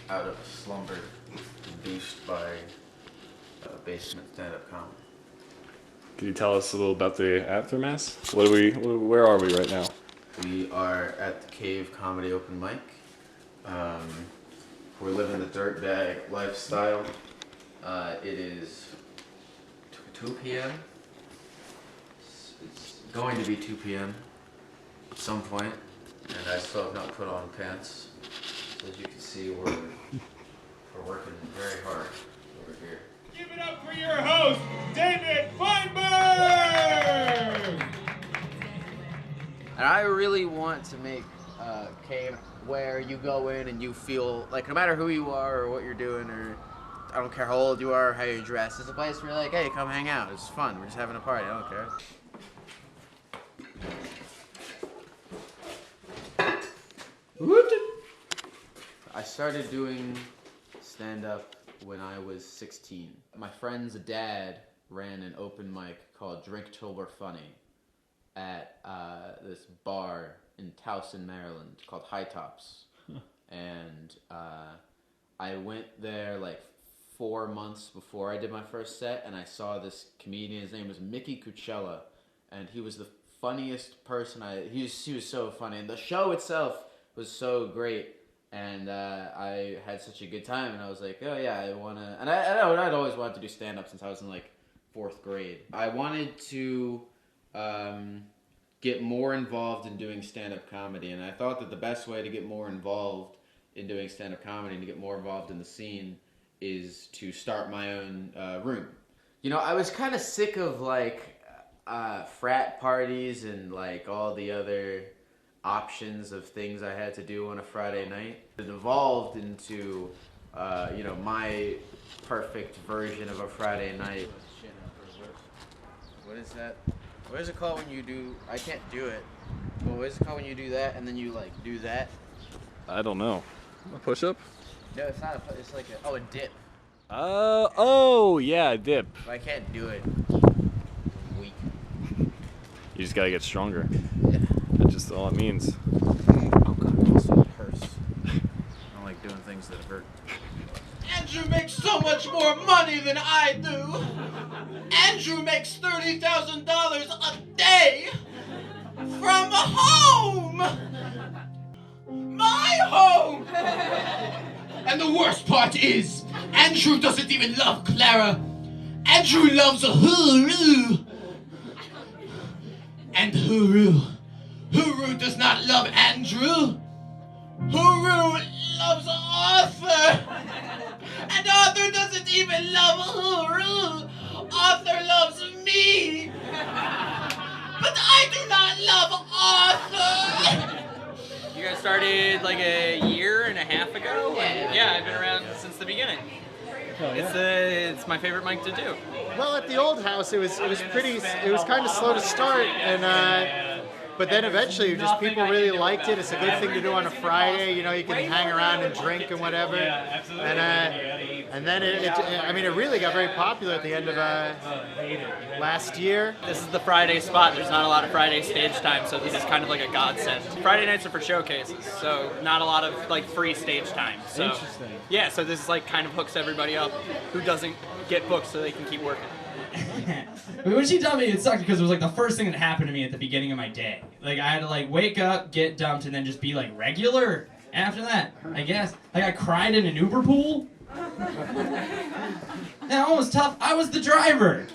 out of slumber, induced by basement stand-up comedy. Can you tell us a little about the Aftermath? Where are we right now? We are at the Cave Comedy Open Mic. We're living the dirtbag lifestyle. It is 2 p.m. It's going to be 2 p.m. at some point, and I still have not put on pants. So as you can see, we're working very hard over here. Give it up for your host, David Feinberg! And I really want to make Cave where you go in and you feel like no matter who you are or what you're doing, or I don't care how old you are or how you're dressed, it's a place where you're like, hey, come hang out. It's fun. We're just having a party. I don't care. I started doing stand-up when I was 16. My friend's dad ran an open mic called Drink Till We're Funny at this bar in Towson, Maryland called High Tops. And I went there like 4 months before I did my first set, and I saw this comedian. His name was Mickey Cucella, and he was the funniest person. He was so funny, and the show itself was so great. And I had such a good time, and I was like, oh yeah, I wanna. And I'd always wanted to do stand up since I was in like 4th grade. I wanted to get more involved in doing stand up comedy, and I thought that the best way to get more involved in doing stand up comedy and to get more involved in the scene is to start my own room. You know, I was kind of sick of like frat parties and like all the other options of things I had to do on a Friday night. It evolved into, my perfect version of a Friday night. What is that? What is it called when you do, I can't do it. Well, what is it called when you do that and then you like do that? I don't know. A push-up? No, it's not it's like a dip. Oh, yeah, dip. But I can't do it. Weak. You just gotta get stronger. Yeah. That's just all it means. Oh god, also it hurts. I don't like doing things that hurt. Andrew makes so much more money than I do. Andrew makes $30,000 a day from home. My home. And the worst part is, Andrew doesn't even love Clara. Andrew loves Huru. And Huru does not love Andrew. Huru loves Arthur. And Arthur doesn't even love Huru. Arthur loves me. But I do not love Arthur. You guys started like a year and a half ago? Yeah, I've been around since the beginning. Oh, yeah. It's my favorite mic to do. Well, at the old house, it was kind of slow to start, and but then eventually, just people really liked it. It's a good thing to do on a Friday. You know, you can hang around and drink and whatever. And then it really got very popular at the end of last year. This is the Friday spot. There's not a lot of Friday stage time, so this is kind of like a godsend. Friday nights are for showcases, so not a lot of like free stage time. So, Interesting. Yeah, so this is like kind of hooks everybody up who doesn't get booked so they can keep working. When she told me, it sucked because it was like the first thing that happened to me at the beginning of my day. Like I had to like wake up, get dumped, and then just be like regular after that, I guess. Like I cried in an Uber pool. That one was tough. I was the driver.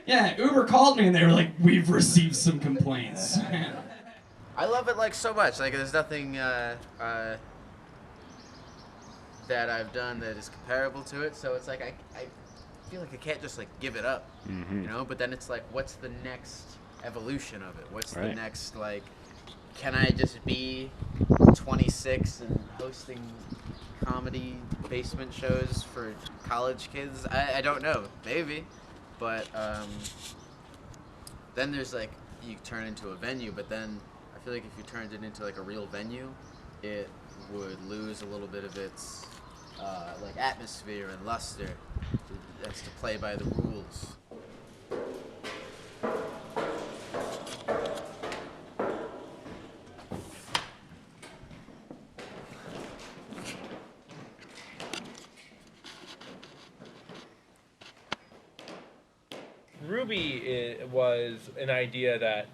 Yeah, Uber called me and they were like, we've received some complaints. I love it like so much. Like there's nothing that I've done that is comparable to it. So it's like I feel like I can't just like give it up, you know. But then it's like, what's the next evolution of it? What's the next like? Can I just be 26 and hosting comedy basement shows for college kids? I don't know. Maybe, but then there's like you turn into a venue, but then I feel like if you turned it into like a real venue, it would lose a little bit of its like atmosphere and luster. It has to play by the rules. Ruby was an idea that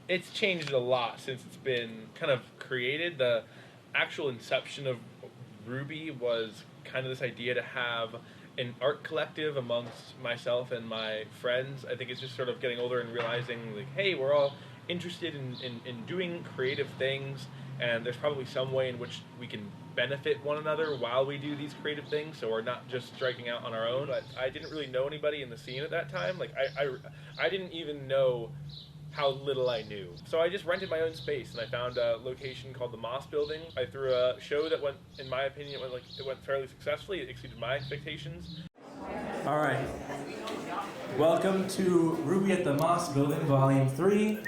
it's changed a lot since it's been kind of created. The actual inception of Ruby was kind of this idea to have an art collective amongst myself and my friends. I think it's just sort of getting older and realizing, like, hey, we're all interested in doing creative things, and there's probably some way in which we can benefit one another while we do these creative things, so we're not just striking out on our own. But I didn't really know anybody in the scene at that time. Like, I didn't even know how little I knew. So I just rented my own space, and I found a location called the Moss Building. I threw a show that went, in my opinion, it went fairly successfully. It exceeded my expectations. All right. Welcome to Ruby at the Moss Building, Volume 3.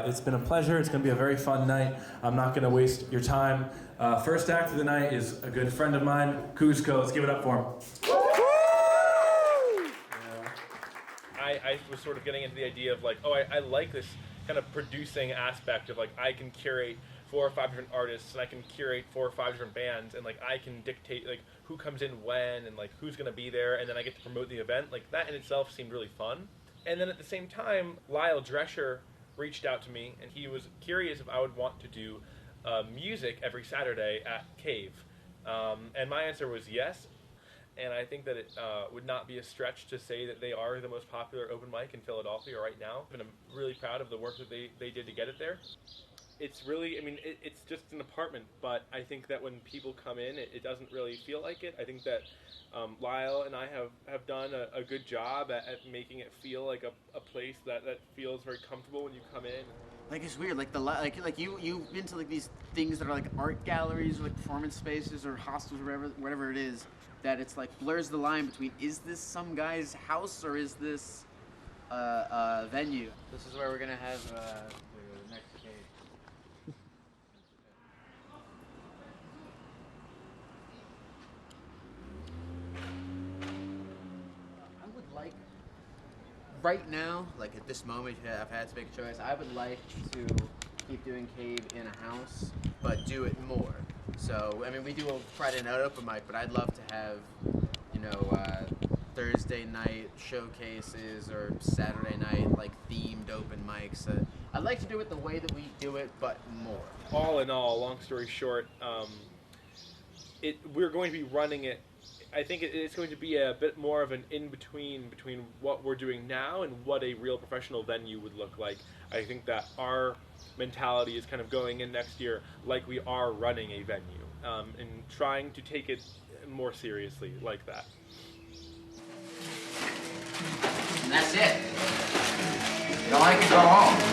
It's been a pleasure. It's going to be a very fun night. I'm not going to waste your time. First act of the night is a good friend of mine, Kuzco. Let's give it up for him. I was sort of getting into the idea of, like, oh, I like this kind of producing aspect of, like, I can curate 4 or 5 different artists, and I can curate 4 or 5 different bands, and, like, I can dictate, like, who comes in when, and, like, who's going to be there, and then I get to promote the event. Like, that in itself seemed really fun. And then at the same time, Lyle Drescher reached out to me, and he was curious if I would want to do music every Saturday at Cave. And my answer was yes. And I think that it would not be a stretch to say that they are the most popular open mic in Philadelphia right now. And I'm really proud of the work that they did to get it there. It's really, I mean, it's just an apartment, but I think that when people come in, it doesn't really feel like it. I think that Lyle and I have done a good job at making it feel like a place that feels very comfortable when you come in. Like, it's weird, like you've been to, like, these things that are like art galleries or like performance spaces or hostels or whatever it is, that it's like blurs the line between, is this some guy's house or is this a venue? This is where we're gonna have the next cave. I would like, right now, like at this moment, if I've had to make a choice, I would like to keep doing Cave in a house, but do it more. So, I mean, we do a Friday night open mic, but I'd love to have, you know, Thursday night showcases or Saturday night, like, themed open mics. I'd like to do it the way that we do it, but more. All in all, long story short, we're going to be running it. I think it's going to be a bit more of an in-between between what we're doing now and what a real professional venue would look like. I think that our mentality is kind of going in next year like we are running a venue, and trying to take it more seriously like that. And that's it. You don't like it, go home.